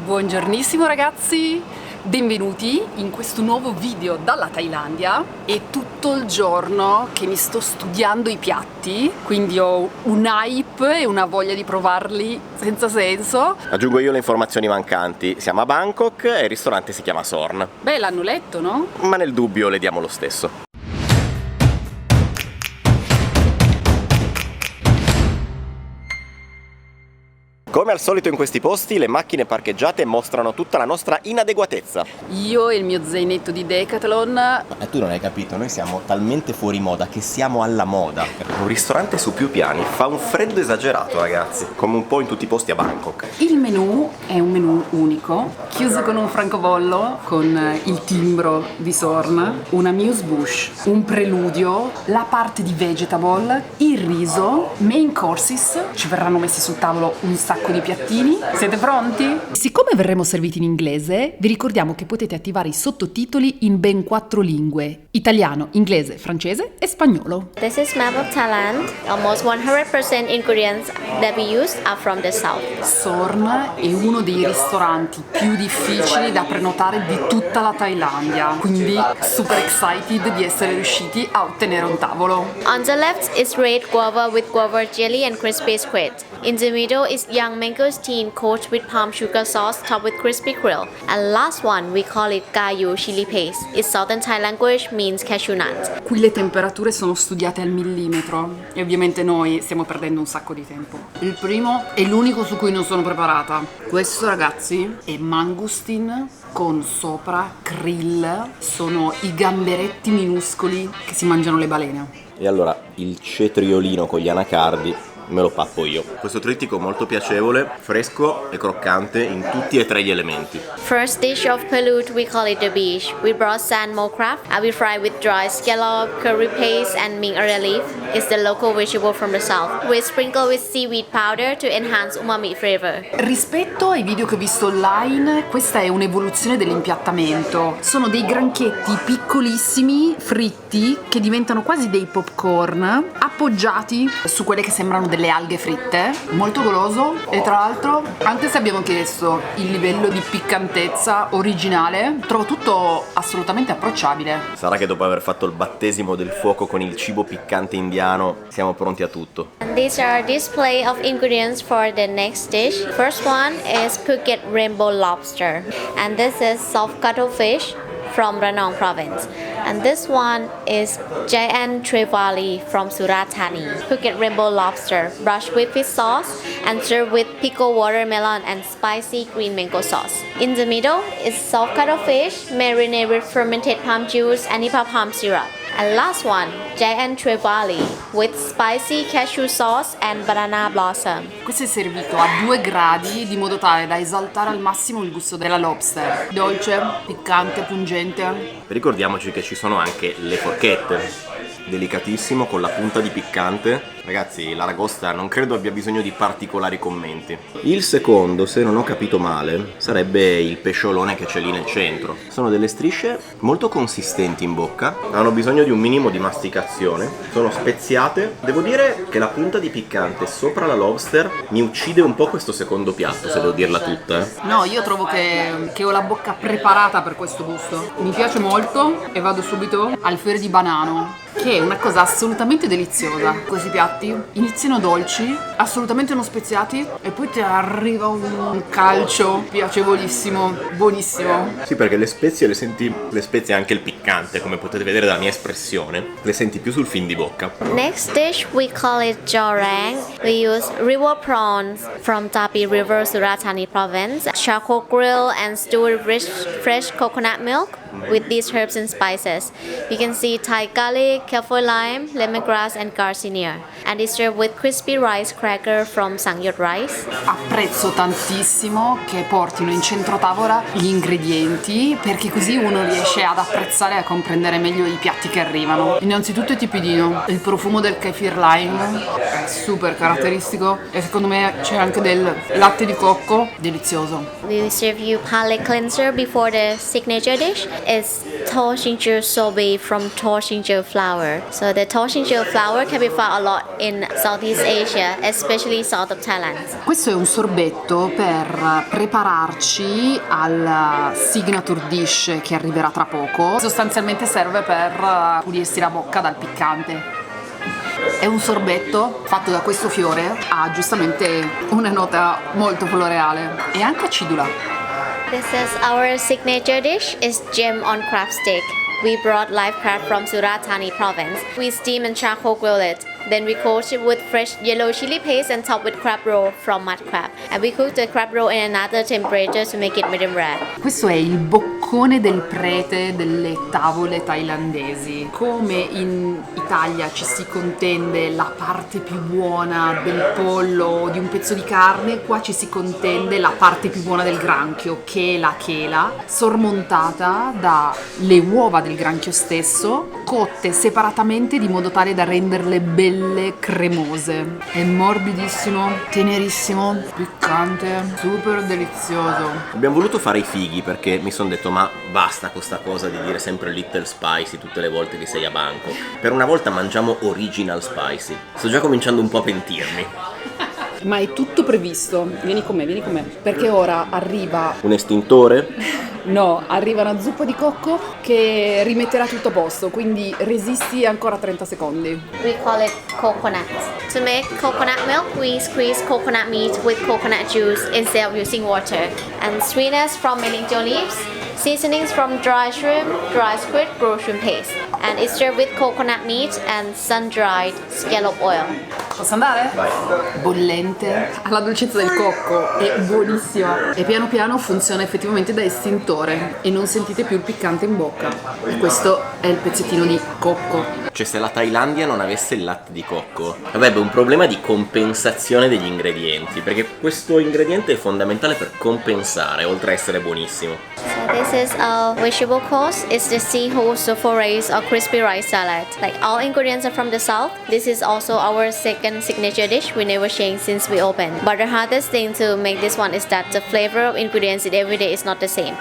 Buongiornissimo ragazzi, benvenuti in questo nuovo video dalla Thailandia. È tutto il giorno che mi sto studiando i piatti, quindi ho un hype e una voglia di provarli senza senso. Aggiungo io le informazioni mancanti, siamo a Bangkok e il ristorante si chiama Sorn. Beh, l'hanno letto, no? Ma nel dubbio le diamo lo stesso. Come al solito in questi posti, le macchine parcheggiate mostrano tutta la nostra inadeguatezza. Io e il mio zainetto di Decathlon. Ma tu non hai capito, noi siamo talmente fuori moda che siamo alla moda. Un ristorante su più piani, fa un freddo esagerato ragazzi, come un po' in tutti i posti a Bangkok. Il menù è un menù unico, chiuso con un francobollo, con il timbro di Sorn, una amuse bouche, un preludio, la parte di vegetable, il riso, main courses, ci verranno messi sul tavolo un sacco di piattini. Siete pronti? Siccome verremo serviti in inglese, vi ricordiamo che potete attivare i sottotitoli in ben 4 lingue: italiano, inglese, francese e spagnolo. This is map of Thailand. Almost 100% ingredients that we use are from the south. Sorn è uno dei ristoranti più difficili da prenotare di tutta la Thailandia, quindi super excited di essere riusciti a ottenere un tavolo. On the left is red guava with guava jelly and crispy squid. In the middle is young mangosteen coated with palm sugar sauce topped with crispy krill. And last one we call it gayu chili paste. Its southern Thai language means cashew nut. Qui le temperature sono studiate al millimetro e ovviamente noi stiamo perdendo un sacco di tempo. Il primo è l'unico su cui non sono preparata. Questo ragazzi è mangosteen con sopra krill, sono i gamberetti minuscoli che si mangiano le balene. E allora il cetriolino con gli anacardi me lo pappo io. Questo trittico molto piacevole, fresco e croccante in tutti e tre gli elementi. First dish of Prelude we call it the beach. We brought sand mo crab and we fry with dry scallop, curry paste and ming array leaf. It's the local vegetable from the south. We sprinkle with seaweed powder to enhance umami flavor. Rispetto ai video che ho visto online, questa è un'evoluzione dell'impiattamento. Sono dei granchetti piccolissimi, fritti, che diventano quasi dei popcorn, appoggiati su quelle che sembrano delle alghe fritte, molto goloso. E tra l'altro, anche se abbiamo chiesto il livello di piccantezza originale, trovo tutto assolutamente approcciabile. Sarà che dopo aver fatto il battesimo del fuoco con il cibo piccante indiano siamo pronti a tutto. And these are display of ingredients for the next dish. First one is Phuket rainbow lobster, and this is soft cuttlefish from Ranong province. And this one is giant trevally from Surat Thani. Phuket rainbow lobster, brushed with fish sauce and served with pickled watermelon and spicy green mango sauce. In the middle is soft cuttlefish, marinated with fermented palm juice and Nipa palm syrup. And last one, giant trevally with spicy cashew sauce and banana blossom. Questo è servito a 2 gradi di modo tale da esaltare al massimo il gusto della lobster. Dolce, piccante, pungente. Ricordiamoci che ci sono anche le forchette, delicatissimo con la punta di piccante. Ragazzi, l'aragosta non credo abbia bisogno di particolari commenti. Il secondo, se non ho capito male, sarebbe il pesciolone che c'è lì nel centro. Sono delle strisce molto consistenti in bocca, hanno bisogno di un minimo di masticazione, sono speziate. Devo dire che la punta di piccante sopra la lobster mi uccide un po' questo secondo piatto, se devo dirla tutta. No, io trovo che ho la bocca preparata per questo gusto. Mi piace molto e vado subito al fiore di banano, che è una cosa assolutamente deliziosa. Questi piatti iniziano dolci, assolutamente non speziati, e poi ti arriva un calcio piacevolissimo, buonissimo. Sì, perché le spezie le senti, le spezie e anche il piccante, come potete vedere dalla mia espressione, le senti più sul fin di bocca. Next dish we call it jorang. We use river prawns from Tapi River, Surat Thani province, charcoal grill and stewed with fresh coconut milk with these herbs and spices. You can see Thai garlic, kaffir lime, lemongrass and garcinia. And it's served with crispy rice cracker from Sangyot rice. Apprezzo tantissimo che portino in centro tavola gli ingredienti, perché così uno riesce ad apprezzare e a comprendere meglio i piatti che arrivano. Innanzitutto è tipidino, il profumo del kaffir lime è super caratteristico e secondo me c'è anche del latte di cocco delizioso. We will serve you palate cleanser before the signature dish. It's Torsingir sorbet from Torsingir flower. So the Torsingir flower can be found a lot in Southeast Asia, especially south of Thailand. Questo è un sorbetto per prepararci al signature dish che arriverà tra poco. Sostanzialmente serve per pulirsi la bocca dal piccante. È un sorbetto fatto da questo fiore, ha giustamente una nota molto floreale e anche acidula. This is our signature dish. It's gem on crab stick. We brought live crab from Surat Thani province. We steam and charcoal grill it. Then we coat it with fresh yellow chili paste and top with crab roll from mud crab. And we cook the crab roll in another temperature to make it medium rare. Questo è il boccone del prete delle tavole thailandesi. Come in Italia ci si contende la parte più buona del pollo o di un pezzo di carne, qua ci si contende la parte più buona del granchio, che è la chela, sormontata dalle uova del granchio stesso, cotte separatamente di modo tale da renderle belle cremose. È morbidissimo, tenerissimo, piccante, super delizioso. Abbiamo voluto fare i fighi perché mi sono detto ma basta con sta cosa di dire sempre little spicy tutte le volte che sei a banco. Per una volta mangiamo original spicy. Sto già cominciando un po' a pentirmi. Ma è tutto previsto. Vieni con me, perché ora arriva... Un estintore? No, arriva una zuppa di cocco che rimetterà tutto a posto, quindi resisti ancora 30 secondi. We call it coconut. To make coconut milk, we squeeze coconut meat with coconut juice instead of using water. And sweetness from melinjo leaves, seasonings from dry shrimp, dry squid, raw shrimp paste. And it's served with coconut meat and sun-dried scallop oil. Posso andare? Vai. Bollente, ha la dolcezza del cocco, è buonissima e piano piano funziona effettivamente da estintore e non sentite più il piccante in bocca. E questo è il pezzettino di cocco. Cioè se la Thailandia non avesse il latte di cocco avrebbe un problema di compensazione degli ingredienti, perché questo ingrediente è fondamentale per compensare oltre a essere buonissimo. So this is our vegetable course. It's the seafood tofu rice or crispy rice salad. Like all ingredients are from the south. This is also our second signature dish. We never change since we opened. But the hardest thing to make this one is that the flavor of ingredients in every day is not the same.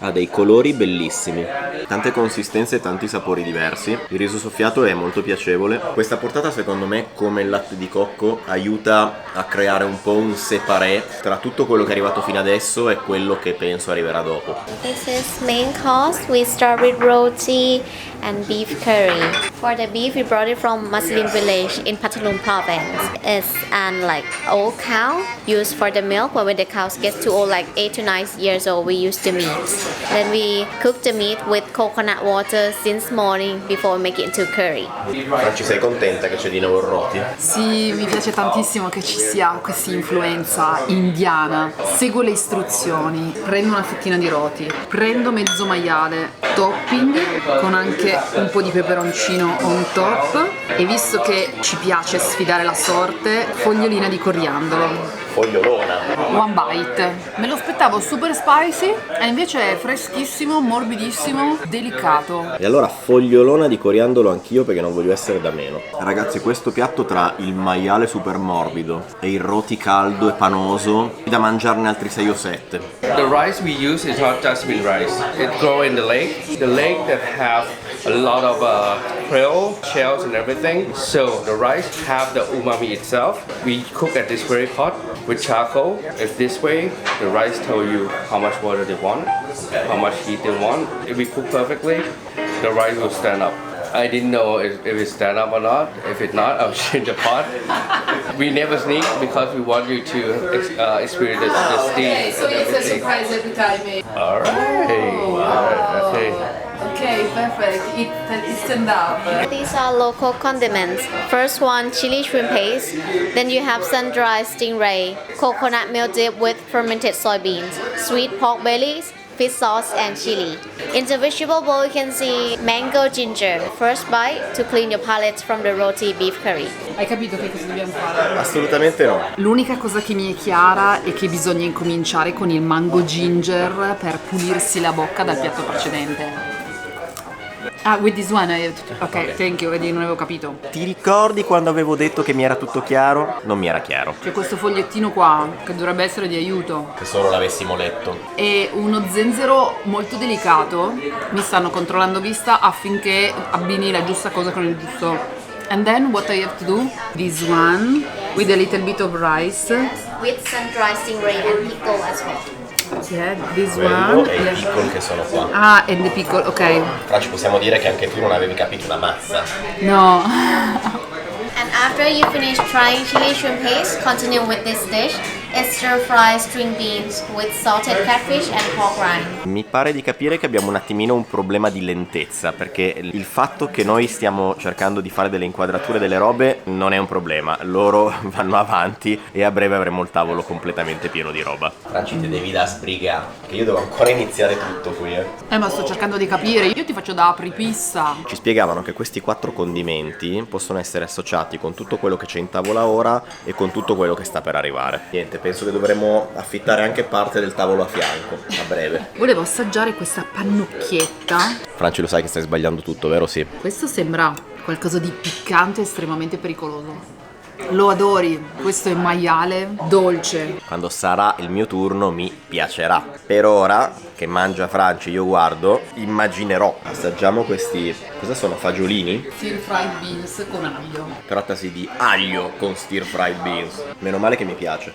Ha dei colori bellissimi, tante consistenze e tanti sapori diversi. Il riso soffiato è molto piacevole. Questa portata secondo me, come il latte di cocco, aiuta a creare un po' un separé tra tutto quello che è arrivato fino adesso e quello che penso arriverà dopo. This is main course. We start with roti and beef curry. For the beef, we brought it from Muslim village in Patalung province. It's an like old cow used for the milk, but when the cows get too old, like 8 to 9 years old, we use the meat. Then we cook the meat with coconut water since morning before we make it into curry. Franci, sei contenta che c'è di nuovo il roti? Sì, mi piace tantissimo che ci sia questa influenza indiana. Seguo le istruzioni, prendo una fettina di roti, prendo mezzo maiale, topping con anche un po' di peperoncino on top e visto che ci piace sfidare la sorte, fogliolina di coriandolo. Fogliolona. One bite. Me lo aspettavo super spicy e invece è freschissimo, morbidissimo, delicato. E allora fogliolona di coriandolo anch'io perché non voglio essere da meno. Ragazzi, questo piatto tra il maiale super morbido e il roti caldo e panoso, da mangiarne altri 6 o 7. The rice we use is not jasmine rice. It grows in the lake that have a lot of krill, shells and everything. So the rice have the umami itself. We cook at this very hot with charcoal. If this way, the rice tell you how much water they want, how much heat they want. If we cook perfectly, the rice will stand up. I didn't know if it stand up or not. If it's not, I'll change the pot. We never sneak because we want you to experience the steam. so it's a surprise every time. Alright. Okay. Ok, perfect. It stand up. These are local condiments. First one, chili shrimp paste. Then you have sun-dried stingray, coconut milk dip with fermented soybeans, sweet pork bellies, fish sauce and chili. In the vegetable bowl you can see mango ginger. First bite to clean your palate from the roti beef curry. Hai capito che cosa dobbiamo fare? Assolutamente no. L'unica cosa che mi è chiara è che bisogna incominciare con il mango ginger per pulirsi la bocca dal piatto precedente. Ah, with this one I have to... Ok, thank you, vedi, non avevo capito. Ti ricordi quando avevo detto che mi era tutto chiaro? Non mi era chiaro. C'è questo fogliettino qua, che dovrebbe essere di aiuto. Se solo l'avessimo letto. È uno zenzero molto delicato. Mi stanno controllando vista affinché abbini la giusta cosa con il giusto. And then what I have to do? This one, with a little bit of rice. With some dry stingray and pickle as well. Yeah, this Quello one. e i Yeah. pickle che sono qua. Ah, and the pickle, ok. Fra, ci possiamo dire che anche tu non avevi capito una mazza. No. And after you finish trying chili shrimp paste, continue with this dish. It's stir-fry string beans with salted catfish and pork rind. Mi pare di capire che abbiamo un attimino un problema di lentezza, perché il fatto che noi stiamo cercando di fare delle inquadrature delle robe non è un problema, loro vanno avanti e a breve avremo il tavolo completamente pieno di roba. Franci, ti devi da sbrigare, che io devo ancora iniziare tutto qui. Ma sto cercando di capire, io ti faccio da apripista. Ci spiegavano che questi 4 condimenti possono essere associati con tutto quello che c'è in tavola ora e con tutto quello che sta per arrivare. Niente, penso che dovremmo affittare anche parte del tavolo a fianco, a breve. Volevo assaggiare questa pannocchietta. Franci, lo sai che stai sbagliando tutto, vero? Sì. Questo sembra qualcosa di piccante e estremamente pericoloso. Lo adori, questo è maiale dolce. Quando sarà il mio turno mi piacerà. Per ora, che mangia Franci, io guardo, immaginerò. Assaggiamo questi, cosa sono, fagiolini? Stir fried beans con aglio. Trattasi di aglio con stir fried beans. Meno male che mi piace.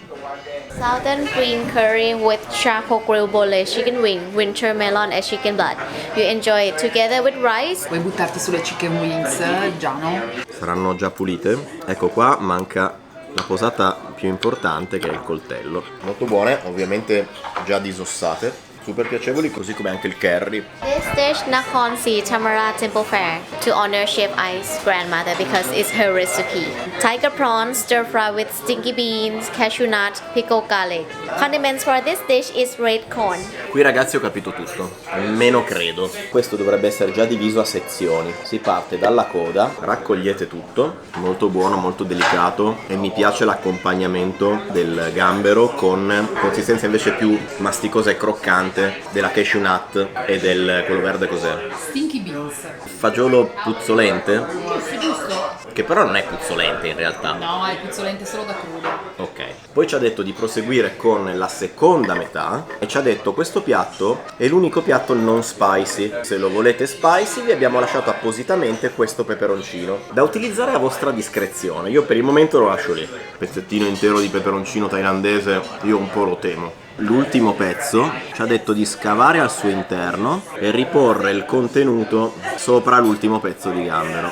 Southern green curry with charcoal grilled bolle chicken wing, winter melon and chicken blood. You enjoy it together with rice. Vuoi buttarti sulle chicken wings, Giano? Saranno già pulite? Ecco qua, manca la posata più importante che è il coltello. Molto buone, ovviamente già disossate. Super piacevoli, così come anche il curry. This dish Nakhon Si Tamara Temple Fair to honor Chef I's grandmother because it's her recipe. Tiger prawns stir fry with stinky beans, cashew nut, pickled garlic. Condiments for this dish is red corn. Qui ragazzi ho capito tutto, almeno credo. Questo dovrebbe essere già diviso a sezioni. Si parte dalla coda, raccogliete tutto, molto buono, molto delicato e mi piace l'accompagnamento del gambero con consistenza invece più masticosa e croccante della cashew nut e del quello verde cos'è? Stinky beans. Fagiolo puzzolente, Giusto? che però non è puzzolente in realtà. No, è puzzolente solo da crudo. Ok, poi ci ha detto di proseguire con la seconda metà e ci ha detto questo piatto è l'unico piatto non spicy. Se lo volete spicy vi abbiamo lasciato appositamente questo peperoncino da utilizzare a vostra discrezione. Io per il momento lo lascio lì. Pezzettino intero di peperoncino thailandese, io un po' lo temo. L'ultimo pezzo ci ha detto di scavare al suo interno e riporre il contenuto sopra l'ultimo pezzo di gambero.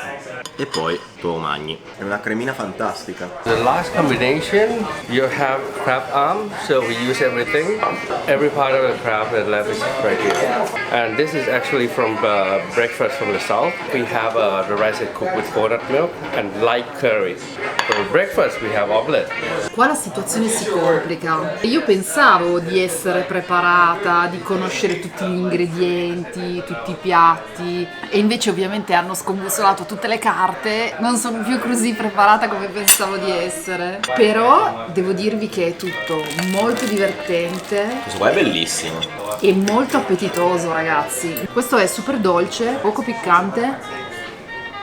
E poi tu magni. È una cremina fantastica. The last combination, you have crab arm, so we use everything. Every part of the crab and left is right here. And this is actually from breakfast from the south. We have the rice is cooked with coconut milk and light curry. For breakfast we have omelette. Qua la situazione si complica. Io pensavo di essere preparata, di conoscere tutti gli ingredienti, tutti i piatti e invece ovviamente hanno scombussolato tutte le carte. Non sono più così preparata come pensavo di essere. Però devo dirvi che è tutto molto divertente Questo qua è bellissimo. e molto appetitoso, ragazzi. Questo è super dolce, poco piccante.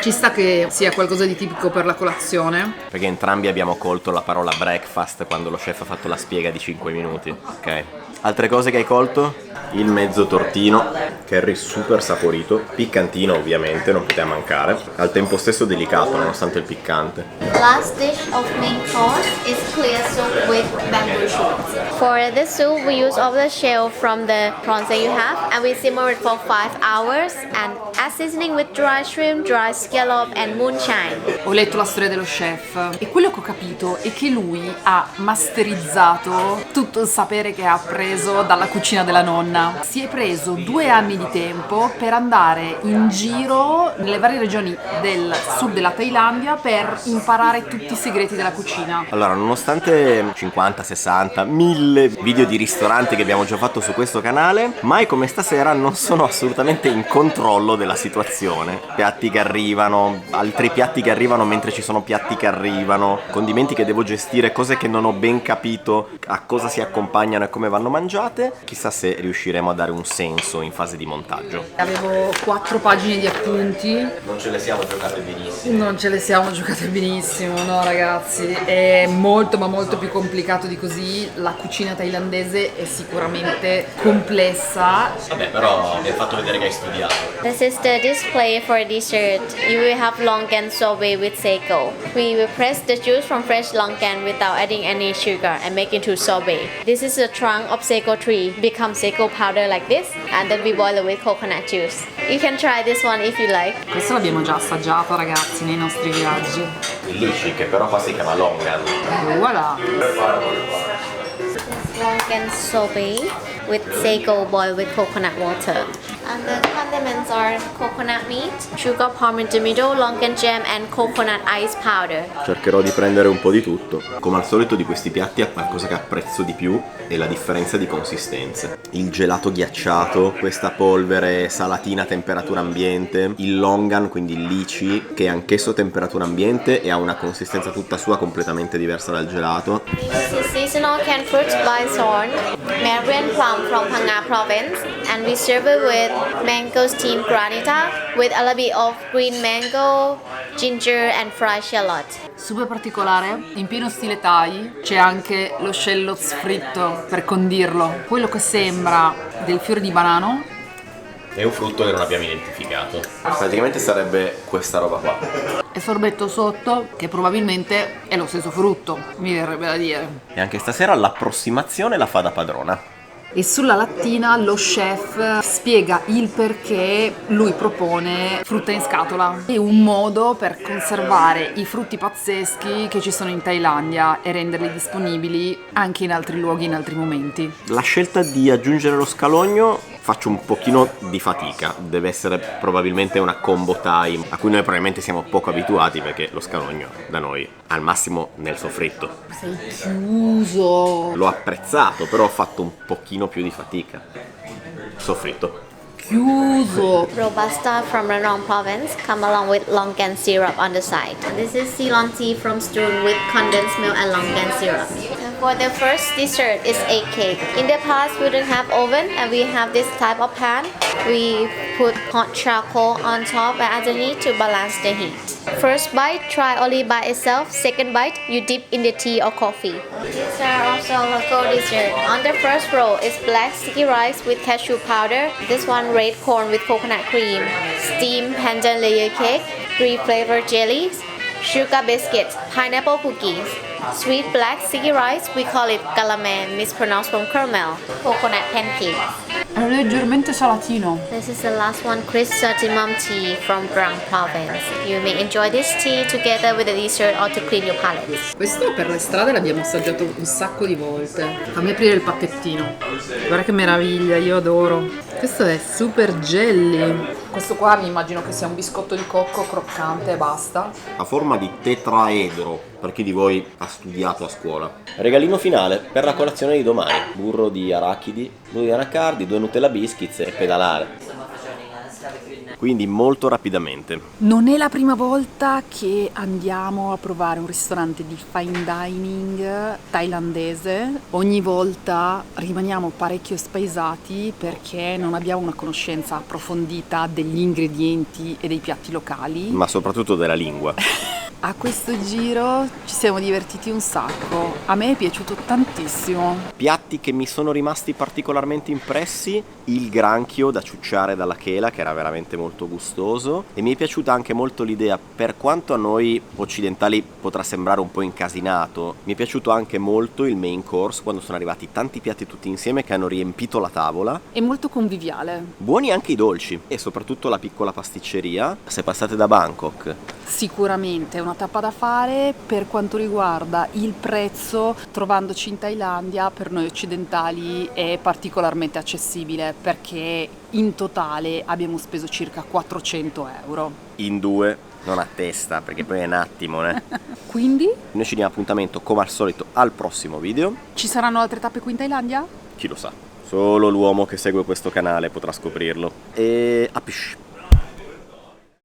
Ci sta che sia qualcosa di tipico per la colazione. Perché entrambi abbiamo colto la parola breakfast quando lo chef ha fatto la spiega di 5 minuti. Ok. Altre cose che hai colto? Il mezzo tortino, curry super saporito, piccantino ovviamente, non poteva mancare, al tempo stesso delicato nonostante il piccante. Last dish of main course is clear soup with bamboo shoots. For this soup, we use all the shell from the prawns that you have, and we simmer it for 5 hours and add seasoning with dry shrimp, dry scallop, and moonshine. Ho letto la storia dello chef e quello che ho capito è che lui ha masterizzato tutto il sapere che ha preso dalla cucina della nonna. Si è preso 2 anni di tempo per andare in giro nelle varie regioni del sud della Thailandia per imparare tutti i segreti della cucina. Allora, nonostante 50, 60, 1000 video di ristoranti che abbiamo già fatto su questo canale, mai come stasera non sono assolutamente in controllo della situazione. Piatti che arrivano, arrivano, altri piatti che arrivano mentre ci sono piatti che arrivano, condimenti che devo gestire, cose che non ho ben capito a cosa si accompagnano e come vanno mangiate. Chissà se riusciremo a dare un senso in fase di montaggio. Avevo 4 pagine di appunti. Non ce le siamo giocate benissimo. Non ce le siamo giocate benissimo, no ragazzi, è molto ma molto più complicato di così. La cucina thailandese è sicuramente complessa. Vabbè, però mi hai fatto vedere che hai studiato. This is the display for dessert. You will have longan sorbet with Seiko. We will press the juice from fresh longan without adding any sugar and make into sorbet. This is the trunk of Seiko tree, become Seiko powder like this, and then we boil it with coconut juice. You can try this one if you like. Questo l'abbiamo già assaggiato ragazzi nei nostri viaggi. Il lishi, che però qua si chiama longan. Voilà. Longan sorbet with Seiko boiled with coconut water. And the condiments are coconut meat, sugar palm in the middle, longan jam and coconut ice powder. Cercherò di prendere un po' di tutto. Come al solito di questi piatti la cosa che apprezzo di più è la differenza di consistenze. Il gelato ghiacciato, questa polvere salatina a temperatura ambiente, il longan, quindi il lychee, che è anch'esso a temperatura ambiente e ha una consistenza tutta sua completamente diversa dal gelato. This is seasonal canned fruits by Thorn, Marian plum from Phang Nga province, and we serve it with mango steamed granita with a little bit of green mango, ginger and fried shallot. Super particolare, in pieno stile Thai c'è anche lo shallots fritto per condirlo. Quello che sembra del fiore di banano È un frutto che non abbiamo identificato. Praticamente sarebbe questa roba qua. e sorbetto sotto che probabilmente è lo stesso frutto, mi verrebbe da dire. E anche stasera l'approssimazione la fa da padrona. E sulla lattina lo chef spiega il perché lui propone frutta in scatola. È un modo per conservare i frutti pazzeschi che ci sono in Thailandia e renderli disponibili anche in altri luoghi, in altri momenti. La scelta di aggiungere lo scalogno faccio un pochino di fatica, deve essere probabilmente una combo Thai a cui noi probabilmente siamo poco abituati, perché lo scalogno da noi al massimo nel soffritto. Sei chiuso. L'ho apprezzato, però ho fatto un pochino più di fatica. Soffritto. Chiuso. Robusta from Ranong province come along with longan syrup on the side. And this is Ceylon tea from Stroon with condensed milk and longan syrup. And for the first dessert is egg cake. In the past we didn't have oven and we have this type of pan. We put hot charcoal on top and underneath to balance the heat. First bite, try only by itself. Second bite, you dip in the tea or coffee. These are also local dessert. On the first row is black sticky rice with cashew powder. This one red corn with coconut cream, steamed pandan layer cake, 3 flavored jellies, sugar biscuits, pineapple cookies, sweet black sticky rice, we call it galamay, mispronounced from caramel, coconut pancakes. È leggermente salatino. This is the last one, chrysanthemum tea from Drang province. You may enjoy this tea together with the dessert or to clean your palate. Questo per le strade l'abbiamo assaggiato un sacco di volte. Fammi aprire il pacchettino. Guarda che meraviglia, io adoro. Questo è super jelly. Questo qua mi immagino che sia un biscotto di cocco croccante e basta. A forma di tetraedro, per chi di voi ha studiato a scuola. Regalino finale per la colazione di domani: burro di arachidi, 2 anacardi, 2 Nutella biscuits e pedalare. Quindi molto rapidamente. Non è la prima volta che andiamo a provare un ristorante di fine dining thailandese. Ogni volta rimaniamo parecchio spaesati perché non abbiamo una conoscenza approfondita degli ingredienti e dei piatti locali. Ma soprattutto della lingua. A questo giro ci siamo divertiti un sacco, a me è piaciuto tantissimo. Piatti che mi sono rimasti particolarmente impressi: il granchio da ciucciare dalla chela, che era veramente molto gustoso, e mi è piaciuta anche molto l'idea, per quanto a noi occidentali potrà sembrare un po' incasinato, mi è piaciuto anche molto il main course, quando sono arrivati tanti piatti tutti insieme che hanno riempito la tavola. È molto conviviale. Buoni anche i dolci e soprattutto la piccola pasticceria. Se passate da Bangkok, Sicuramente è una tappa da fare. Per quanto riguarda il prezzo, trovandoci in Thailandia, per noi occidentali è particolarmente accessibile perché in totale abbiamo speso circa 400 euro. in 2, non a testa, perché poi è un attimo, Quindi Noi ci diamo appuntamento come al solito al prossimo video. ci saranno altre tappe qui in Thailandia? Chi lo sa, solo l'uomo che segue questo canale potrà scoprirlo. E a pisci.